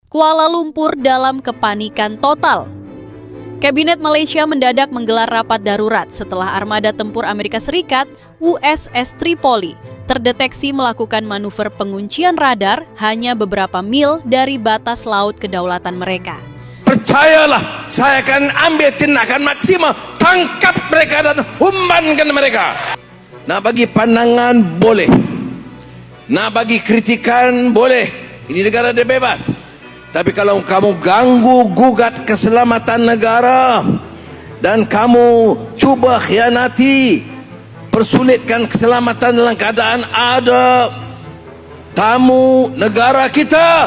Kuala Lumpur dalam kepanikan total. Kabinet Malaysia mendadak menggelar rapat darurat setelah armada tempur Amerika Serikat USS Tripoli terdeteksi melakukan manuver penguncian radar hanya beberapa mil dari batas laut kedaulatan mereka. Percayalah, saya akan ambil tindakan maksimal, tangkap mereka dan humbankan mereka. Nak bagi pandangan boleh, nak bagi kritikan boleh, ini negara dia bebas. Tapi kalau kamu ganggu gugat keselamatan negara dan kamu cuba khianati, persulitkan keselamatan dalam keadaan ada tamu negara kita,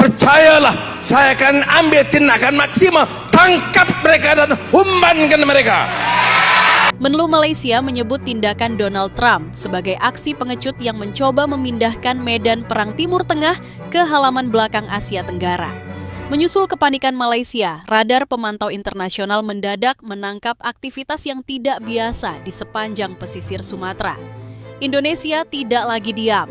percayalah, saya akan ambil tindakan maksimal, tangkap mereka dan humbankan mereka. Menlu Malaysia menyebut tindakan Donald Trump sebagai aksi pengecut yang mencoba memindahkan medan perang Timur Tengah ke halaman belakang Asia Tenggara. Menyusul kepanikan Malaysia, radar pemantau internasional mendadak menangkap aktivitas yang tidak biasa di sepanjang pesisir Sumatera. Indonesia tidak lagi diam.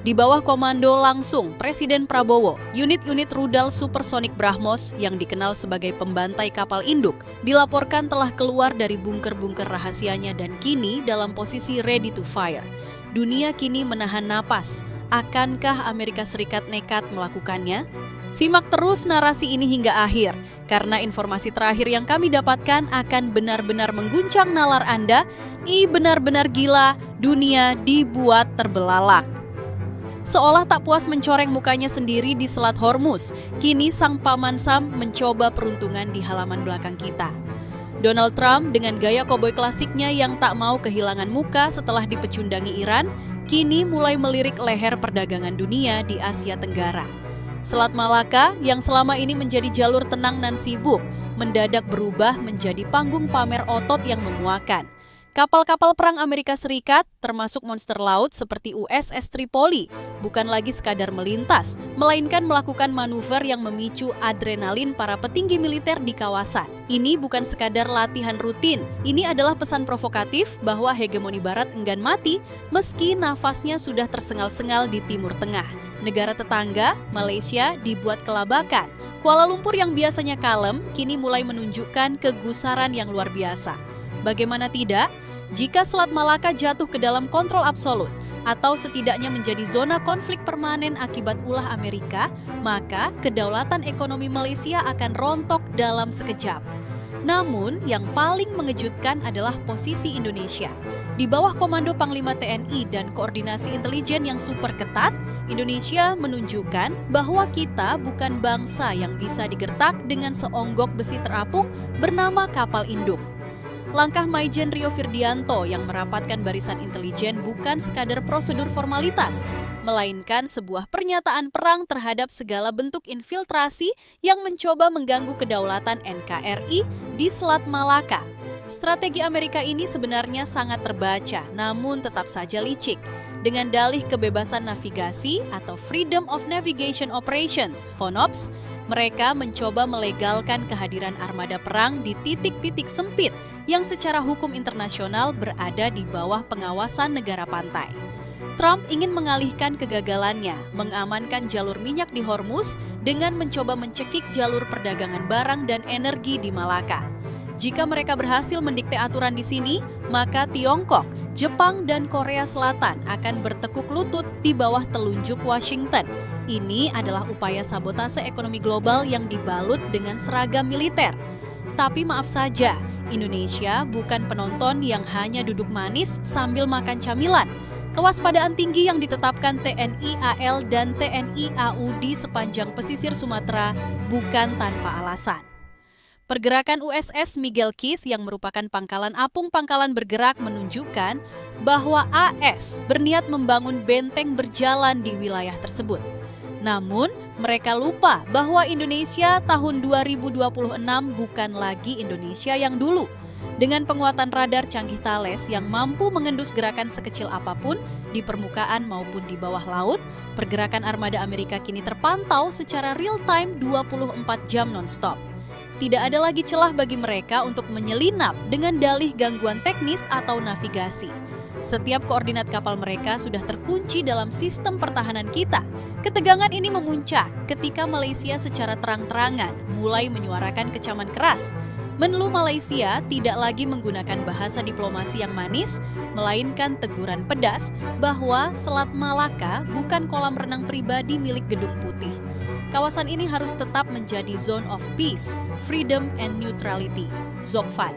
Di bawah komando langsung Presiden Prabowo, unit-unit rudal supersonik BrahMos yang dikenal sebagai pembantai kapal induk dilaporkan telah keluar dari bunker-bunker rahasianya dan kini dalam posisi ready to fire. Dunia kini menahan napas. Akankah Amerika Serikat nekat melakukannya? Simak terus narasi ini hingga akhir, karena informasi terakhir yang kami dapatkan akan benar-benar mengguncang nalar Anda. Benar-benar gila, dunia dibuat terbelalak. Seolah tak puas mencoreng mukanya sendiri di Selat Hormuz, kini sang paman Sam mencoba peruntungan di halaman belakang kita. Donald Trump dengan gaya koboi klasiknya yang tak mau kehilangan muka setelah dipecundangi Iran, kini mulai melirik leher perdagangan dunia di Asia Tenggara. Selat Malaka yang selama ini menjadi jalur tenang nan sibuk, mendadak berubah menjadi panggung pamer otot yang memuakan. Kapal-kapal perang Amerika Serikat, termasuk monster laut seperti USS Tripoli, bukan lagi sekadar melintas, melainkan melakukan manuver yang memicu adrenalin para petinggi militer di kawasan. Ini bukan sekadar latihan rutin, ini adalah pesan provokatif bahwa hegemoni Barat enggan mati meski nafasnya sudah tersengal-sengal di Timur Tengah. Negara tetangga, Malaysia, dibuat kelabakan. Kuala Lumpur yang biasanya kalem, kini mulai menunjukkan kegusaran yang luar biasa. Bagaimana tidak? Jika Selat Malaka jatuh ke dalam kontrol absolut atau setidaknya menjadi zona konflik permanen akibat ulah Amerika, maka kedaulatan ekonomi Malaysia akan rontok dalam sekejap. Namun, yang paling mengejutkan adalah posisi Indonesia. Di bawah komando Panglima TNI dan koordinasi intelijen yang super ketat, Indonesia menunjukkan bahwa kita bukan bangsa yang bisa digertak dengan seonggok besi terapung bernama kapal induk. Langkah Maijen Rio Firdianto yang merapatkan barisan intelijen bukan sekadar prosedur formalitas, melainkan sebuah pernyataan perang terhadap segala bentuk infiltrasi yang mencoba mengganggu kedaulatan NKRI di Selat Malaka. Strategi Amerika ini sebenarnya sangat terbaca, namun tetap saja licik. Dengan dalih kebebasan navigasi atau Freedom of Navigation Operations, FONOPS, mereka mencoba melegalkan kehadiran armada perang di titik-titik sempit yang secara hukum internasional berada di bawah pengawasan negara pantai. Trump ingin mengalihkan kegagalannya, mengamankan jalur minyak di Hormuz dengan mencoba mencekik jalur perdagangan barang dan energi di Malaka. Jika mereka berhasil mendikte aturan di sini, maka Tiongkok, Jepang, dan Korea Selatan akan bertekuk lutut di bawah telunjuk Washington. Ini adalah upaya sabotase ekonomi global yang dibalut dengan seragam militer. Tapi maaf saja, Indonesia bukan penonton yang hanya duduk manis sambil makan camilan. Kewaspadaan tinggi yang ditetapkan TNI AL dan TNI AU di sepanjang pesisir Sumatera bukan tanpa alasan. Pergerakan USS Miguel Keith yang merupakan pangkalan apung pangkalan bergerak menunjukkan bahwa AS berniat membangun benteng berjalan di wilayah tersebut. Namun, mereka lupa bahwa Indonesia tahun 2026 bukan lagi Indonesia yang dulu. Dengan penguatan radar canggih Thales yang mampu mengendus gerakan sekecil apapun di permukaan maupun di bawah laut, pergerakan armada Amerika kini terpantau secara real-time 24 jam non-stop. Tidak ada lagi celah bagi mereka untuk menyelinap dengan dalih gangguan teknis atau navigasi. Setiap koordinat kapal mereka sudah terkunci dalam sistem pertahanan kita. Ketegangan ini memuncak ketika Malaysia secara terang-terangan mulai menyuarakan kecaman keras. Menlu Malaysia tidak lagi menggunakan bahasa diplomasi yang manis, melainkan teguran pedas bahwa Selat Malaka bukan kolam renang pribadi milik Gedung Putih. Kawasan ini harus tetap menjadi Zone of Peace, Freedom and Neutrality, ZOPFAN.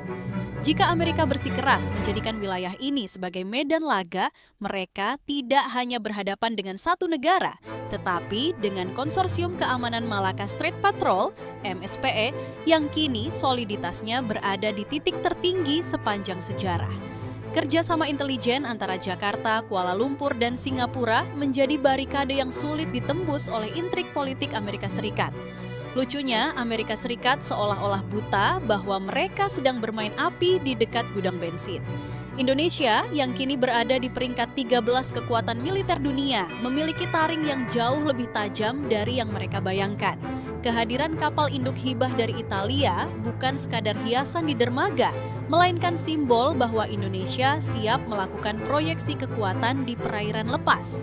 Jika Amerika bersikeras menjadikan wilayah ini sebagai medan laga, mereka tidak hanya berhadapan dengan satu negara, tetapi dengan Konsorsium Keamanan Malaka Strait Patrol, MSPE, yang kini soliditasnya berada di titik tertinggi sepanjang sejarah. Kerjasama intelijen antara Jakarta, Kuala Lumpur, dan Singapura menjadi barikade yang sulit ditembus oleh intrik politik Amerika Serikat. Lucunya, Amerika Serikat seolah-olah buta bahwa mereka sedang bermain api di dekat gudang bensin. Indonesia, yang kini berada di peringkat 13 kekuatan militer dunia, memiliki taring yang jauh lebih tajam dari yang mereka bayangkan. Kehadiran kapal induk hibah dari Italia bukan sekadar hiasan di dermaga, melainkan simbol bahwa Indonesia siap melakukan proyeksi kekuatan di perairan lepas.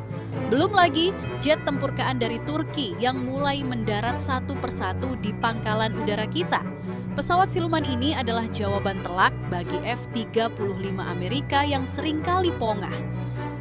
Belum lagi jet tempurkaan dari Turki yang mulai mendarat satu persatu di pangkalan udara kita. Pesawat siluman ini adalah jawaban telak bagi F-35 Amerika yang seringkali pongah.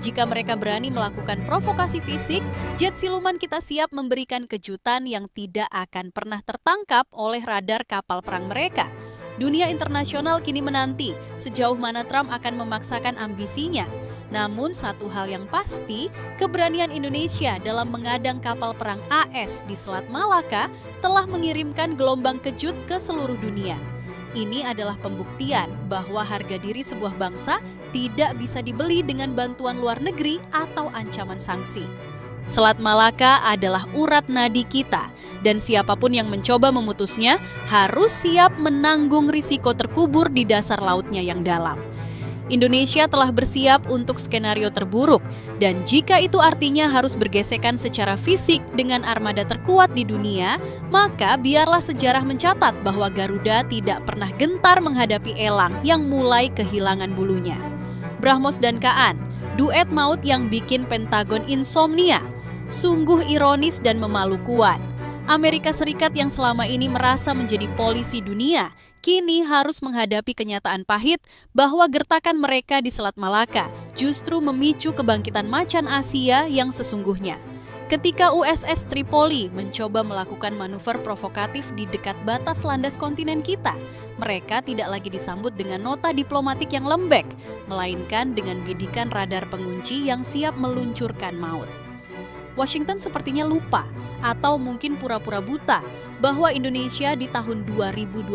Jika mereka berani melakukan provokasi fisik, jet siluman kita siap memberikan kejutan yang tidak akan pernah tertangkap oleh radar kapal perang mereka. Dunia internasional kini menanti sejauh mana Trump akan memaksakan ambisinya. Namun satu hal yang pasti, keberanian Indonesia dalam mengadang kapal perang AS di Selat Malaka telah mengirimkan gelombang kejut ke seluruh dunia. Ini adalah pembuktian bahwa harga diri sebuah bangsa tidak bisa dibeli dengan bantuan luar negeri atau ancaman sanksi. Selat Malaka adalah urat nadi kita, dan siapapun yang mencoba memutusnya harus siap menanggung risiko terkubur di dasar lautnya yang dalam. Indonesia telah bersiap untuk skenario terburuk, dan jika itu artinya harus bergesekan secara fisik dengan armada terkuat di dunia, maka biarlah sejarah mencatat bahwa Garuda tidak pernah gentar menghadapi elang yang mulai kehilangan bulunya. Brahmos dan Kaan, duet maut yang bikin Pentagon insomnia. Sungguh ironis dan memalukan. Amerika Serikat yang selama ini merasa menjadi polisi dunia, kini harus menghadapi kenyataan pahit bahwa gertakan mereka di Selat Malaka justru memicu kebangkitan macan Asia yang sesungguhnya. Ketika USS Tripoli mencoba melakukan manuver provokatif di dekat batas landas kontinen kita, mereka tidak lagi disambut dengan nota diplomatik yang lembek, melainkan dengan bidikan radar pengunci yang siap meluncurkan maut. Washington sepertinya lupa atau mungkin pura-pura buta bahwa Indonesia di tahun 2026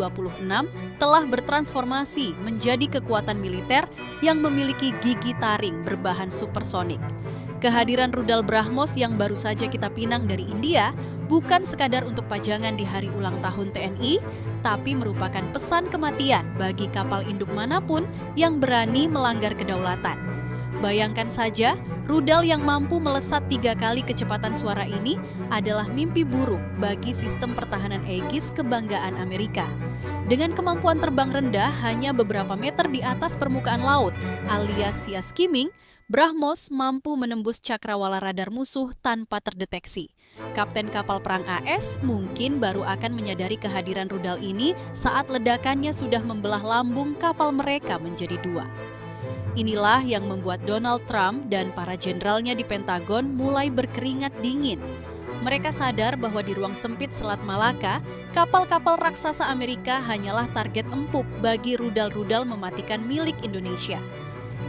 telah bertransformasi menjadi kekuatan militer yang memiliki gigi taring berbahan supersonik. Kehadiran rudal Brahmos yang baru saja kita pinang dari India bukan sekadar untuk pajangan di hari ulang tahun TNI, tapi merupakan pesan kematian bagi kapal induk manapun yang berani melanggar kedaulatan. Bayangkan saja, rudal yang mampu melesat 3 kali kecepatan suara ini adalah mimpi buruk bagi sistem pertahanan Aegis kebanggaan Amerika. Dengan kemampuan terbang rendah hanya beberapa meter di atas permukaan laut, alias sea skimming, Brahmos mampu menembus cakrawala radar musuh tanpa terdeteksi. Kapten kapal perang AS mungkin baru akan menyadari kehadiran rudal ini saat ledakannya sudah membelah lambung kapal mereka menjadi 2. Inilah yang membuat Donald Trump dan para jenderalnya di Pentagon mulai berkeringat dingin. Mereka sadar bahwa di ruang sempit Selat Malaka, kapal-kapal raksasa Amerika hanyalah target empuk bagi rudal-rudal mematikan milik Indonesia.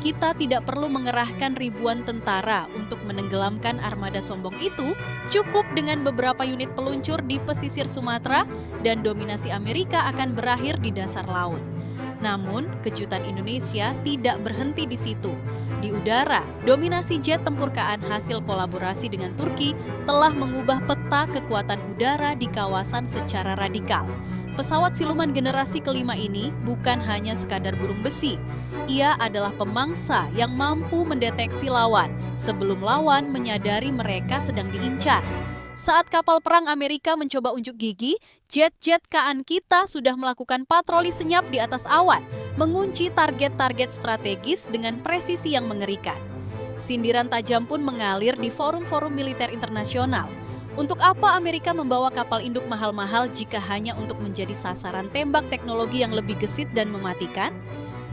Kita tidak perlu mengerahkan ribuan tentara untuk menenggelamkan armada sombong itu, cukup dengan beberapa unit peluncur di pesisir Sumatera dan dominasi Amerika akan berakhir di dasar laut. Namun, kejutan Indonesia tidak berhenti di situ. Di udara, dominasi jet tempurkaan hasil kolaborasi dengan Turki telah mengubah peta kekuatan udara di kawasan secara radikal. Pesawat siluman generasi kelima ini bukan hanya sekadar burung besi. Ia adalah pemangsa yang mampu mendeteksi lawan sebelum lawan menyadari mereka sedang diincar. Saat kapal perang Amerika mencoba unjuk gigi, jet-jet KAN kita sudah melakukan patroli senyap di atas awan, mengunci target-target strategis dengan presisi yang mengerikan. Sindiran tajam pun mengalir di forum-forum militer internasional. Untuk apa Amerika membawa kapal induk mahal-mahal jika hanya untuk menjadi sasaran tembak teknologi yang lebih gesit dan mematikan?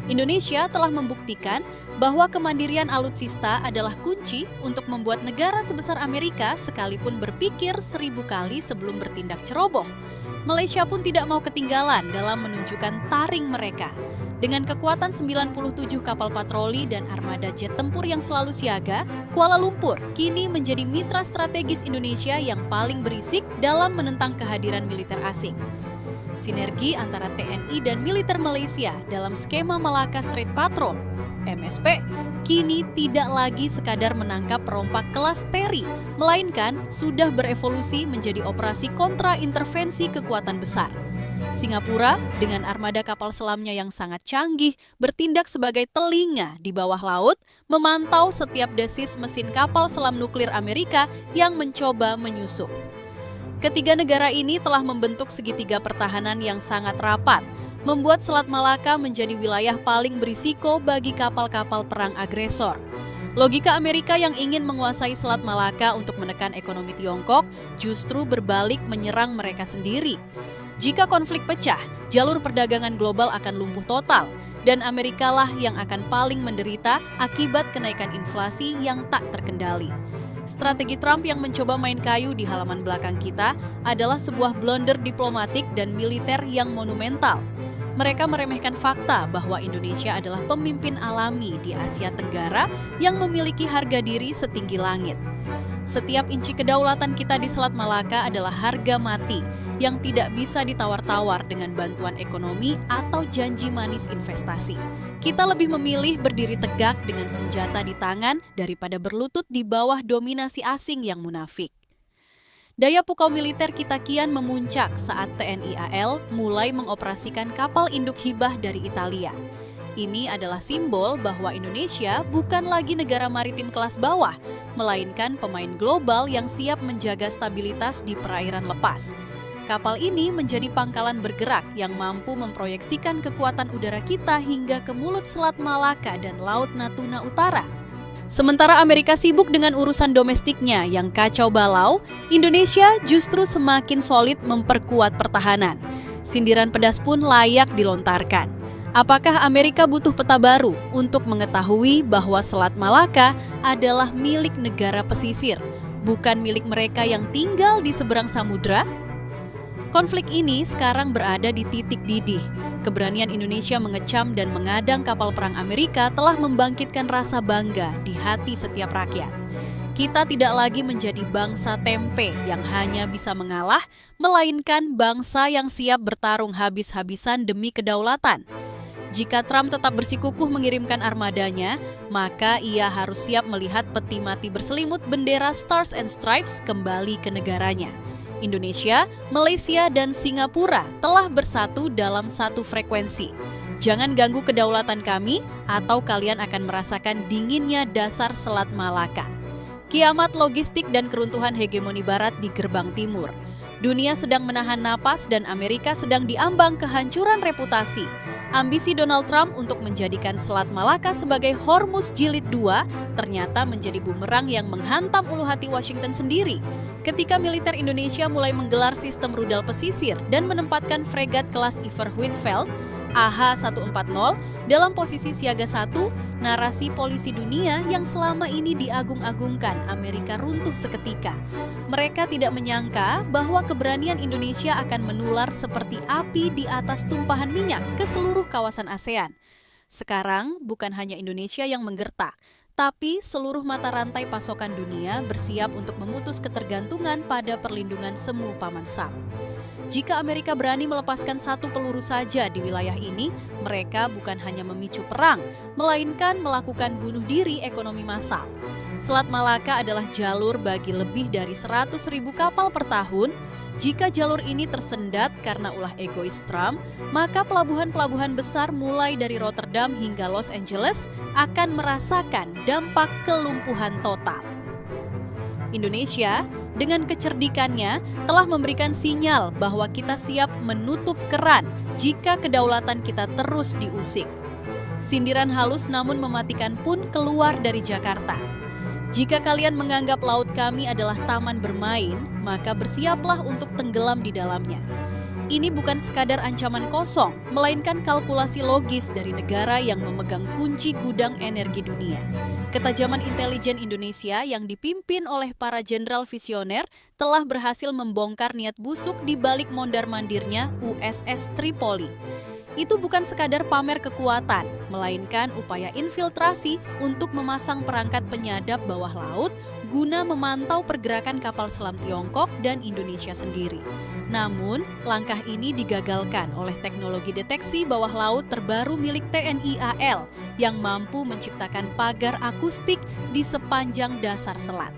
Indonesia telah membuktikan bahwa kemandirian alutsista adalah kunci untuk membuat negara sebesar Amerika sekalipun berpikir 1000 kali sebelum bertindak ceroboh. Malaysia pun tidak mau ketinggalan dalam menunjukkan taring mereka. Dengan kekuatan 97 kapal patroli dan armada jet tempur yang selalu siaga, Kuala Lumpur kini menjadi mitra strategis Indonesia yang paling berisik dalam menentang kehadiran militer asing. Sinergi antara TNI dan militer Malaysia dalam skema Malacca Strait Patrol, MSP, kini tidak lagi sekadar menangkap perompak kelas Terry, melainkan sudah berevolusi menjadi operasi kontra intervensi kekuatan besar. Singapura, dengan armada kapal selamnya yang sangat canggih, bertindak sebagai telinga di bawah laut, memantau setiap desis mesin kapal selam nuklir Amerika yang mencoba menyusup. Ketiga negara ini telah membentuk segitiga pertahanan yang sangat rapat, membuat Selat Malaka menjadi wilayah paling berisiko bagi kapal-kapal perang agresor. Logika Amerika yang ingin menguasai Selat Malaka untuk menekan ekonomi Tiongkok justru berbalik menyerang mereka sendiri. Jika konflik pecah, jalur perdagangan global akan lumpuh total, dan Amerika lah yang akan paling menderita akibat kenaikan inflasi yang tak terkendali. Strategi Trump yang mencoba main kayu di halaman belakang kita adalah sebuah blunder diplomatik dan militer yang monumental. Mereka meremehkan fakta bahwa Indonesia adalah pemimpin alami di Asia Tenggara yang memiliki harga diri setinggi langit. Setiap inci kedaulatan kita di Selat Malaka adalah harga mati yang tidak bisa ditawar-tawar dengan bantuan ekonomi atau janji manis investasi. Kita lebih memilih berdiri tegak dengan senjata di tangan daripada berlutut di bawah dominasi asing yang munafik. Daya pukau militer kita kian memuncak saat TNI AL mulai mengoperasikan kapal induk hibah dari Italia. Ini adalah simbol bahwa Indonesia bukan lagi negara maritim kelas bawah, melainkan pemain global yang siap menjaga stabilitas di perairan lepas. Kapal ini menjadi pangkalan bergerak yang mampu memproyeksikan kekuatan udara kita hingga ke mulut Selat Malaka dan Laut Natuna Utara. Sementara Amerika sibuk dengan urusan domestiknya yang kacau balau, Indonesia justru semakin solid memperkuat pertahanan. Sindiran pedas pun layak dilontarkan. Apakah Amerika butuh peta baru untuk mengetahui bahwa Selat Malaka adalah milik negara pesisir, bukan milik mereka yang tinggal di seberang samudra? Konflik ini sekarang berada di titik didih. Keberanian Indonesia mengecam dan mengadang kapal perang Amerika telah membangkitkan rasa bangga di hati setiap rakyat. Kita tidak lagi menjadi bangsa tempe yang hanya bisa mengalah, melainkan bangsa yang siap bertarung habis-habisan demi kedaulatan. Jika Trump tetap bersikukuh mengirimkan armadanya, maka ia harus siap melihat peti mati berselimut bendera Stars and Stripes kembali ke negaranya. Indonesia, Malaysia, dan Singapura telah bersatu dalam satu frekuensi. Jangan ganggu kedaulatan kami atau kalian akan merasakan dinginnya dasar Selat Malaka. Kiamat logistik dan keruntuhan hegemoni barat di gerbang timur. Dunia sedang menahan napas dan Amerika sedang diambang kehancuran reputasi. Ambisi Donald Trump untuk menjadikan Selat Malaka sebagai Hormuz Jilid 2 ternyata menjadi bumerang yang menghantam ulu hati Washington sendiri. Ketika militer Indonesia mulai menggelar sistem rudal pesisir dan menempatkan fregat kelas Iver Huitfeldt AH-140 dalam posisi siaga 1, narasi polisi dunia yang selama ini diagung-agungkan Amerika runtuh seketika. Mereka tidak menyangka bahwa keberanian Indonesia akan menular seperti api di atas tumpahan minyak ke seluruh kawasan ASEAN. Sekarang bukan hanya Indonesia yang menggertak, tapi seluruh mata rantai pasokan dunia bersiap untuk memutus ketergantungan pada perlindungan semu Paman Sam. Jika Amerika berani melepaskan satu peluru saja di wilayah ini, mereka bukan hanya memicu perang, melainkan melakukan bunuh diri ekonomi massal. Selat Malaka adalah jalur bagi lebih dari 100.000 kapal per tahun. Jika jalur ini tersendat karena ulah egois Trump, maka pelabuhan-pelabuhan besar mulai dari Rotterdam hingga Los Angeles akan merasakan dampak kelumpuhan total. Indonesia dengan kecerdikannya telah memberikan sinyal bahwa kita siap menutup keran jika kedaulatan kita terus diusik. Sindiran halus namun mematikan pun keluar dari Jakarta. Jika kalian menganggap laut kami adalah taman bermain, maka bersiaplah untuk tenggelam di dalamnya. Ini bukan sekadar ancaman kosong, melainkan kalkulasi logis dari negara yang memegang kunci gudang energi dunia. Ketajaman intelijen Indonesia yang dipimpin oleh para jenderal visioner telah berhasil membongkar niat busuk di balik mondar-mandirnya USS Tripoli. Itu bukan sekadar pamer kekuatan, melainkan upaya infiltrasi untuk memasang perangkat penyadap bawah laut guna memantau pergerakan kapal selam Tiongkok dan Indonesia sendiri. Namun, langkah ini digagalkan oleh teknologi deteksi bawah laut terbaru milik TNI AL yang mampu menciptakan pagar akustik di sepanjang dasar selat.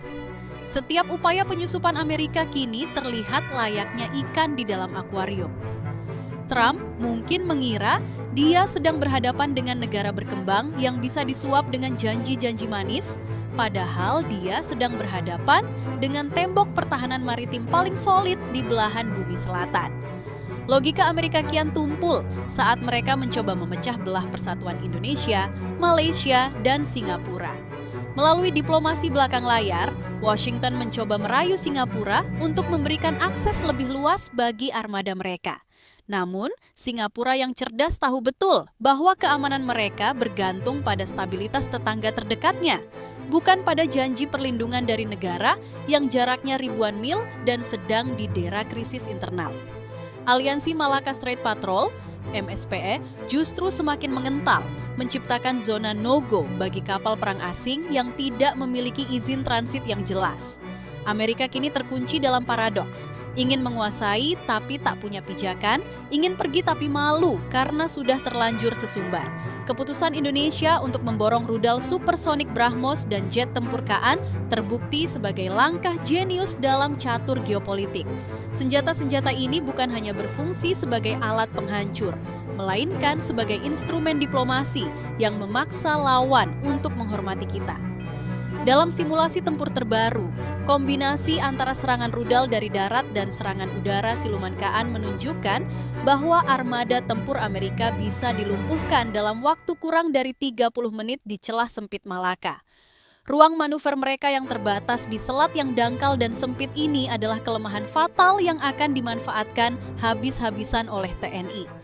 Setiap upaya penyusupan Amerika kini terlihat layaknya ikan di dalam akuarium. Trump mungkin mengira dia sedang berhadapan dengan negara berkembang yang bisa disuap dengan janji-janji manis, padahal dia sedang berhadapan dengan tembok pertahanan maritim paling solid di belahan bumi selatan. Logika Amerika kian tumpul saat mereka mencoba memecah belah persatuan Indonesia, Malaysia, dan Singapura. Melalui diplomasi belakang layar, Washington mencoba merayu Singapura untuk memberikan akses lebih luas bagi armada mereka. Namun, Singapura yang cerdas tahu betul bahwa keamanan mereka bergantung pada stabilitas tetangga terdekatnya, bukan pada janji perlindungan dari negara yang jaraknya ribuan mil dan sedang didera krisis internal. Aliansi Malacca Strait Patrol, MSPE, justru semakin mengental, menciptakan zona no-go bagi kapal perang asing yang tidak memiliki izin transit yang jelas. Amerika kini terkunci dalam paradoks, ingin menguasai tapi tak punya pijakan, ingin pergi tapi malu karena sudah terlanjur sesumbar. Keputusan Indonesia untuk memborong rudal supersonik BrahMos dan jet tempur KAAN terbukti sebagai langkah jenius dalam catur geopolitik. Senjata-senjata ini bukan hanya berfungsi sebagai alat penghancur, melainkan sebagai instrumen diplomasi yang memaksa lawan untuk menghormati kita. Dalam simulasi tempur terbaru, kombinasi antara serangan rudal dari darat dan serangan udara siluman KAAN menunjukkan bahwa armada tempur Amerika bisa dilumpuhkan dalam waktu kurang dari 30 menit di celah sempit Malacca. Ruang manuver mereka yang terbatas di selat yang dangkal dan sempit ini adalah kelemahan fatal yang akan dimanfaatkan habis-habisan oleh TNI.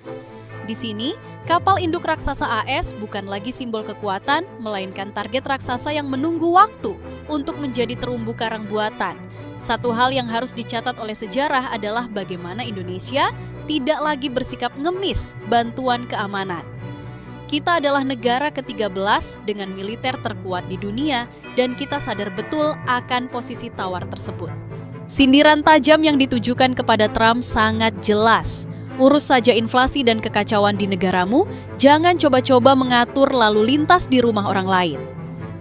Di sini, kapal induk raksasa AS bukan lagi simbol kekuatan, melainkan target raksasa yang menunggu waktu untuk menjadi terumbu karang buatan. Satu hal yang harus dicatat oleh sejarah adalah bagaimana Indonesia tidak lagi bersikap ngemis bantuan keamanan. Kita adalah negara ke-13 dengan militer terkuat di dunia dan kita sadar betul akan posisi tawar tersebut. Sindiran tajam yang ditujukan kepada Trump sangat jelas. Urus saja inflasi dan kekacauan di negaramu, jangan coba-coba mengatur lalu lintas di rumah orang lain.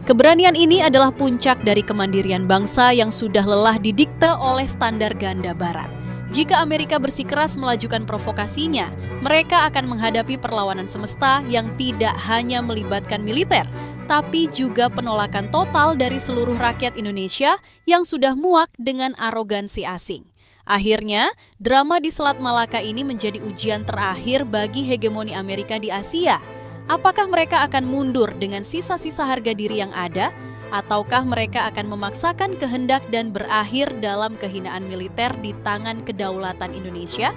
Keberanian ini adalah puncak dari kemandirian bangsa yang sudah lelah didikte oleh standar ganda barat. Jika Amerika bersikeras melajukan provokasinya, mereka akan menghadapi perlawanan semesta yang tidak hanya melibatkan militer, tapi juga penolakan total dari seluruh rakyat Indonesia yang sudah muak dengan arogansi asing. Akhirnya, drama di Selat Malaka ini menjadi ujian terakhir bagi hegemoni Amerika di Asia. Apakah mereka akan mundur dengan sisa-sisa harga diri yang ada, ataukah mereka akan memaksakan kehendak dan berakhir dalam kehinaan militer di tangan kedaulatan Indonesia?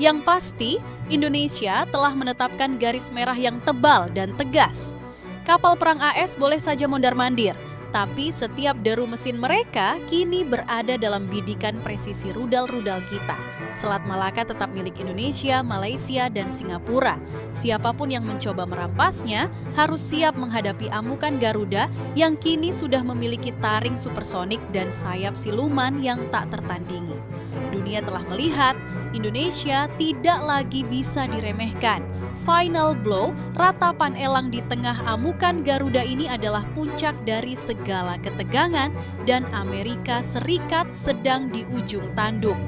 Yang pasti, Indonesia telah menetapkan garis merah yang tebal dan tegas. Kapal perang AS boleh saja mondar-mandir, tapi setiap deru mesin mereka kini berada dalam bidikan presisi rudal-rudal kita. Selat Malaka tetap milik Indonesia, Malaysia, dan Singapura. Siapapun yang mencoba merampasnya harus siap menghadapi amukan Garuda yang kini sudah memiliki taring supersonik dan sayap siluman yang tak tertandingi. Dunia telah melihat Indonesia tidak lagi bisa diremehkan. Final blow, ratapan elang di tengah amukan Garuda ini adalah puncak dari segala ketegangan dan Amerika Serikat sedang di ujung tanduk.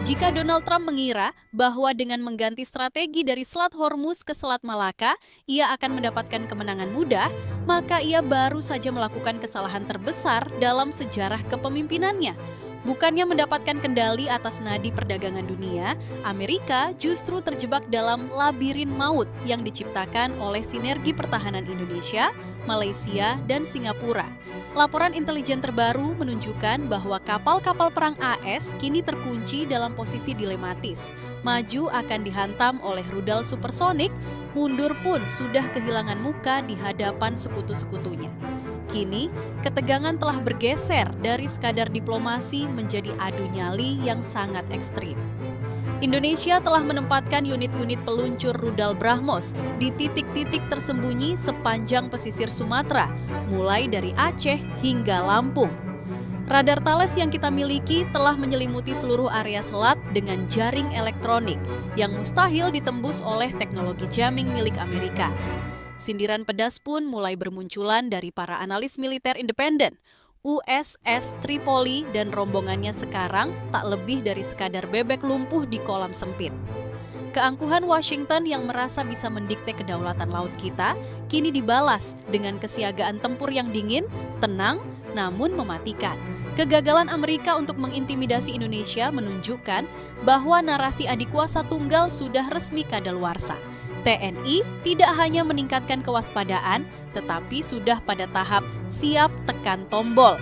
Jika Donald Trump mengira bahwa dengan mengganti strategi dari Selat Hormuz ke Selat Malaka, ia akan mendapatkan kemenangan mudah, maka ia baru saja melakukan kesalahan terbesar dalam sejarah kepemimpinannya. Bukannya mendapatkan kendali atas nadi perdagangan dunia, Amerika justru terjebak dalam labirin maut yang diciptakan oleh sinergi pertahanan Indonesia, Malaysia, dan Singapura. Laporan intelijen terbaru menunjukkan bahwa kapal-kapal perang AS kini terkunci dalam posisi dilematis. Maju akan dihantam oleh rudal supersonik, mundur pun sudah kehilangan muka di hadapan sekutu-sekutunya. Kini, ketegangan telah bergeser dari sekadar diplomasi menjadi adu nyali yang sangat ekstrim. Indonesia telah menempatkan unit-unit peluncur rudal BrahMos di titik-titik tersembunyi sepanjang pesisir Sumatera, mulai dari Aceh hingga Lampung. Radar Thales yang kita miliki telah menyelimuti seluruh area selat dengan jaring elektronik yang mustahil ditembus oleh teknologi jamming milik Amerika. Sindiran pedas pun mulai bermunculan dari para analis militer independen. USS Tripoli dan rombongannya sekarang tak lebih dari sekadar bebek lumpuh di kolam sempit. Keangkuhan Washington yang merasa bisa mendikte kedaulatan laut kita kini dibalas dengan kesiagaan tempur yang dingin, tenang, namun mematikan. Kegagalan Amerika untuk mengintimidasi Indonesia menunjukkan bahwa narasi adik kuasa tunggal sudah resmi kadaluarsa. TNI tidak hanya meningkatkan kewaspadaan, tetapi sudah pada tahap siap tekan tombol.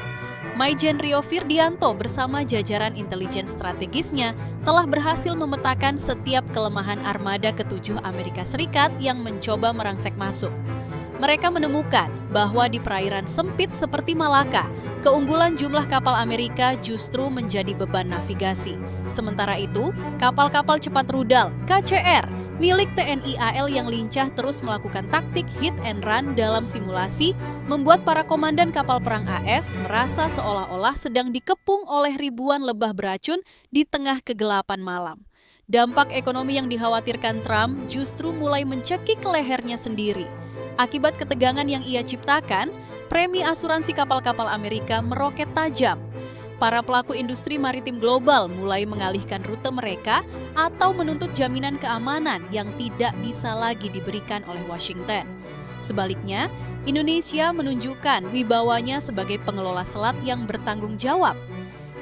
Maijen Rio Firdianto bersama jajaran intelijen strategisnya telah berhasil memetakan setiap kelemahan armada ke-7 Amerika Serikat yang mencoba merangsek masuk. Mereka menemukan bahwa di perairan sempit seperti Malaka, keunggulan jumlah kapal Amerika justru menjadi beban navigasi. Sementara itu, kapal-kapal cepat rudal KCR milik TNI AL yang lincah terus melakukan taktik hit and run dalam simulasi, membuat para komandan kapal perang AS merasa seolah-olah sedang dikepung oleh ribuan lebah beracun di tengah kegelapan malam. Dampak ekonomi yang dikhawatirkan Trump justru mulai mencekik lehernya sendiri. Akibat ketegangan yang ia ciptakan, premi asuransi kapal-kapal Amerika meroket tajam. Para pelaku industri maritim global mulai mengalihkan rute mereka atau menuntut jaminan keamanan yang tidak bisa lagi diberikan oleh Washington. Sebaliknya, Indonesia menunjukkan wibawanya sebagai pengelola selat yang bertanggung jawab.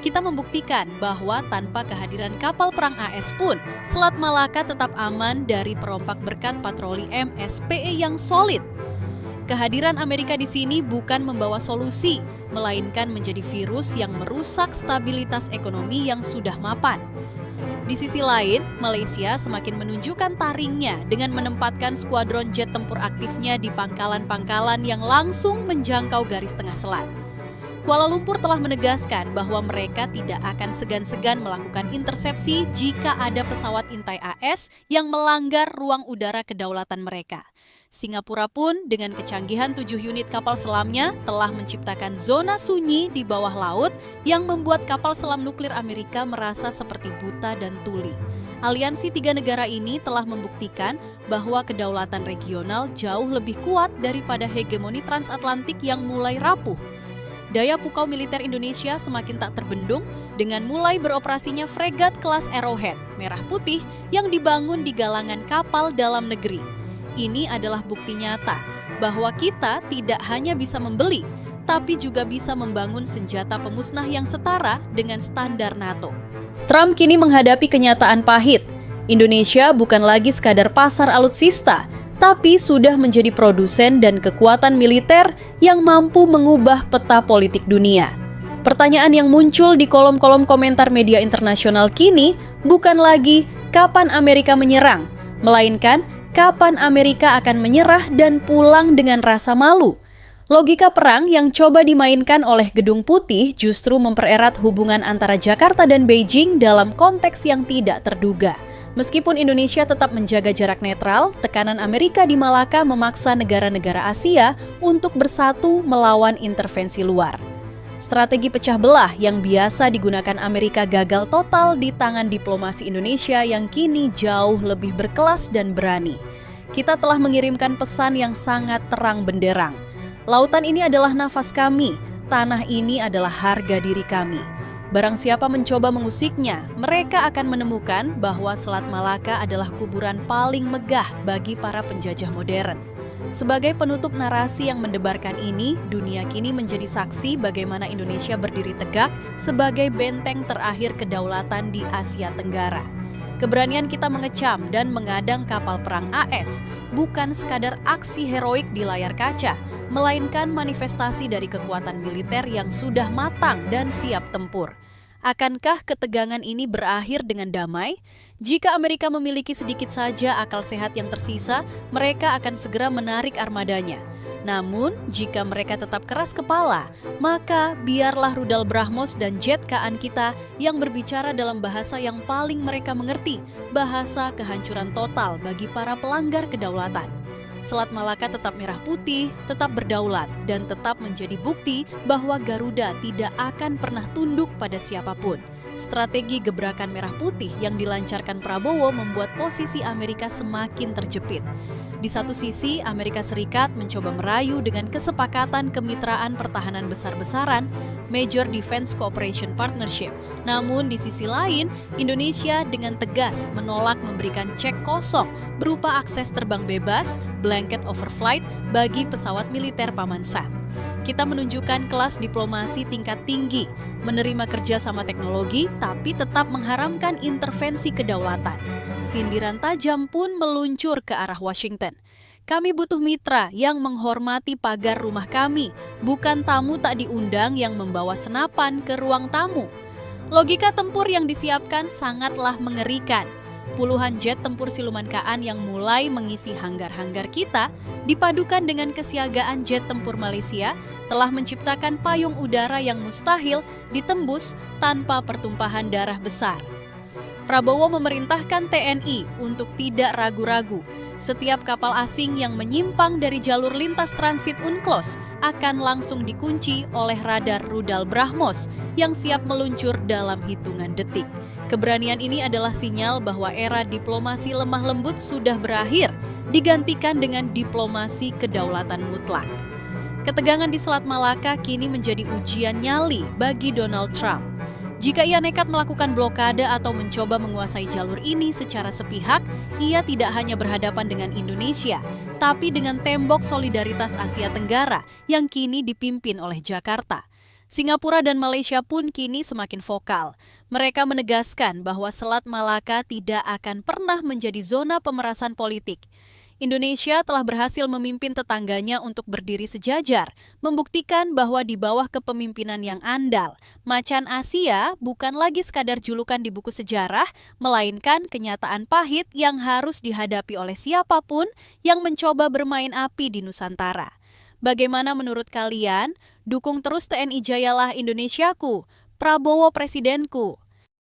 Kita membuktikan bahwa tanpa kehadiran kapal perang AS pun, Selat Malaka tetap aman dari perompak berkat patroli MSPE yang solid. Kehadiran Amerika di sini bukan membawa solusi, melainkan menjadi virus yang merusak stabilitas ekonomi yang sudah mapan. Di sisi lain, Malaysia semakin menunjukkan taringnya dengan menempatkan skuadron jet tempur aktifnya di pangkalan-pangkalan yang langsung menjangkau garis tengah selat. Kuala Lumpur telah menegaskan bahwa mereka tidak akan segan-segan melakukan intersepsi jika ada pesawat intai AS yang melanggar ruang udara kedaulatan mereka. Singapura pun dengan kecanggihan 7 unit kapal selamnya telah menciptakan zona sunyi di bawah laut yang membuat kapal selam nuklir Amerika merasa seperti buta dan tuli. Aliansi 3 negara ini telah membuktikan bahwa kedaulatan regional jauh lebih kuat daripada hegemoni transatlantik yang mulai rapuh. Daya pukau militer Indonesia semakin tak terbendung dengan mulai beroperasinya fregat kelas Arrowhead merah putih yang dibangun di galangan kapal dalam negeri. Ini adalah bukti nyata bahwa kita tidak hanya bisa membeli, tapi juga bisa membangun senjata pemusnah yang setara dengan standar NATO. Trump kini menghadapi kenyataan pahit. Indonesia bukan lagi sekadar pasar alutsista, tapi sudah menjadi produsen dan kekuatan militer yang mampu mengubah peta politik dunia. Pertanyaan yang muncul di kolom-kolom komentar media internasional kini bukan lagi kapan Amerika menyerang, melainkan kapan Amerika akan menyerah dan pulang dengan rasa malu. Logika perang yang coba dimainkan oleh Gedung Putih justru mempererat hubungan antara Jakarta dan Beijing dalam konteks yang tidak terduga. Meskipun Indonesia tetap menjaga jarak netral, tekanan Amerika di Malaka memaksa negara-negara Asia untuk bersatu melawan intervensi luar. Strategi pecah belah yang biasa digunakan Amerika gagal total di tangan diplomasi Indonesia yang kini jauh lebih berkelas dan berani. Kita telah mengirimkan pesan yang sangat terang benderang. Lautan ini adalah nafas kami, tanah ini adalah harga diri kami. Barang siapa mencoba mengusiknya, mereka akan menemukan bahwa Selat Malaka adalah kuburan paling megah bagi para penjajah modern. Sebagai penutup narasi yang mendebarkan ini, dunia kini menjadi saksi bagaimana Indonesia berdiri tegak sebagai benteng terakhir kedaulatan di Asia Tenggara. Keberanian kita mengecam dan mengadang kapal perang AS bukan sekadar aksi heroik di layar kaca, melainkan manifestasi dari kekuatan militer yang sudah matang dan siap tempur. Akankah ketegangan ini berakhir dengan damai? Jika Amerika memiliki sedikit saja akal sehat yang tersisa, mereka akan segera menarik armadanya. Namun, jika mereka tetap keras kepala, maka biarlah rudal BrahMos dan jet KAAN kita yang berbicara dalam bahasa yang paling mereka mengerti, bahasa kehancuran total bagi para pelanggar kedaulatan. Selat Malaka tetap merah putih, tetap berdaulat, dan tetap menjadi bukti bahwa Garuda tidak akan pernah tunduk pada siapapun. Strategi gebrakan merah putih yang dilancarkan Prabowo membuat posisi Amerika semakin terjepit. Di satu sisi, Amerika Serikat mencoba merayu dengan kesepakatan kemitraan pertahanan besar-besaran, Major Defense Cooperation Partnership. Namun di sisi lain, Indonesia dengan tegas menolak memberikan cek kosong berupa akses terbang bebas, blanket overflight bagi pesawat militer Paman Sam. Kita menunjukkan kelas diplomasi tingkat tinggi, menerima kerjasama teknologi, tapi tetap mengharamkan intervensi kedaulatan. Sindiran tajam pun meluncur ke arah Washington. Kami butuh mitra yang menghormati pagar rumah kami, bukan tamu tak diundang yang membawa senapan ke ruang tamu. Logika tempur yang disiapkan sangatlah mengerikan. Puluhan jet tempur siluman KAAN yang mulai mengisi hanggar-hanggar kita, dipadukan dengan kesiagaan jet tempur Malaysia, telah menciptakan payung udara yang mustahil ditembus tanpa pertumpahan darah besar. Prabowo memerintahkan TNI untuk tidak ragu-ragu. Setiap kapal asing yang menyimpang dari jalur lintas transit UNCLOS akan langsung dikunci oleh radar rudal BrahMos yang siap meluncur dalam hitungan detik. Keberanian ini adalah sinyal bahwa era diplomasi lemah lembut sudah berakhir, digantikan dengan diplomasi kedaulatan mutlak. Ketegangan di Selat Malaka kini menjadi ujian nyali bagi Donald Trump. Jika ia nekat melakukan blokade atau mencoba menguasai jalur ini secara sepihak, ia tidak hanya berhadapan dengan Indonesia, tapi dengan tembok solidaritas Asia Tenggara yang kini dipimpin oleh Jakarta. Singapura dan Malaysia pun kini semakin vokal. Mereka menegaskan bahwa Selat Malaka tidak akan pernah menjadi zona pemerasan politik. Indonesia telah berhasil memimpin tetangganya untuk berdiri sejajar, membuktikan bahwa di bawah kepemimpinan yang andal, macan Asia bukan lagi sekadar julukan di buku sejarah, melainkan kenyataan pahit yang harus dihadapi oleh siapapun yang mencoba bermain api di Nusantara. Bagaimana menurut kalian? Dukung terus TNI Jayalah Indonesiaku, Prabowo Presidenku.